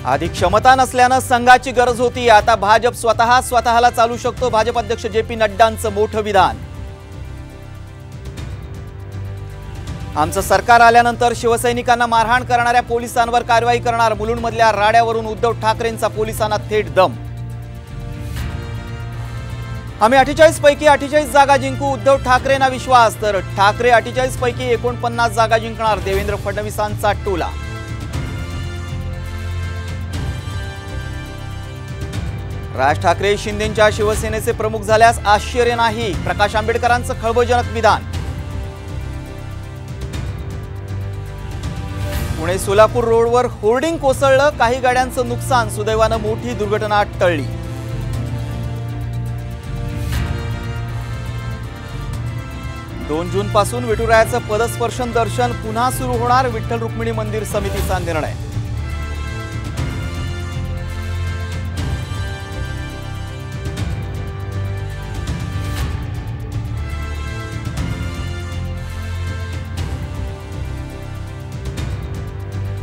आधी क्षमता नसल्याने संघाची गरज होती, आता भाजप स्वतःला चालू शकतो। भाजप अध्यक्ष जे.पी. नड्डांचं मोठं विधान। आमचं सरकार आल्यानंतर शिवसैनिकांना मारहाण करणाऱ्या पोलिसांवर कारवाई करणार। मुलुंडमधल्या राड्यावरून उद्धव ठाकरेंचा पोलिसांना थेट दम। आम्ही 48 पैकी 48 जागा जिंकू, उद्धव ठाकरेंना विश्वास। तर ठाकरे 48 पैकी 49 जागा जिंकणार, देवेंद्र फडणवीसांचा टोला। राज ठाकरे शिंदेंच्या शिवसेनेचे प्रमुख झाल्यास आश्चर्य नाही, प्रकाश आंबेडकरांचं खळबळजनक विधान। पुणे सोलापूर रोडवर होर्डिंग कोसळलं, काही गाड्यांचं नुकसान, सुदैवानं मोठी दुर्घटना टळली। 2 जून पासून विठुरायाचं पदस्पर्शन दर्शन पुन्हा सुरू होणार, विठ्ठल रुक्मिणी मंदिर समितीचा निर्णय।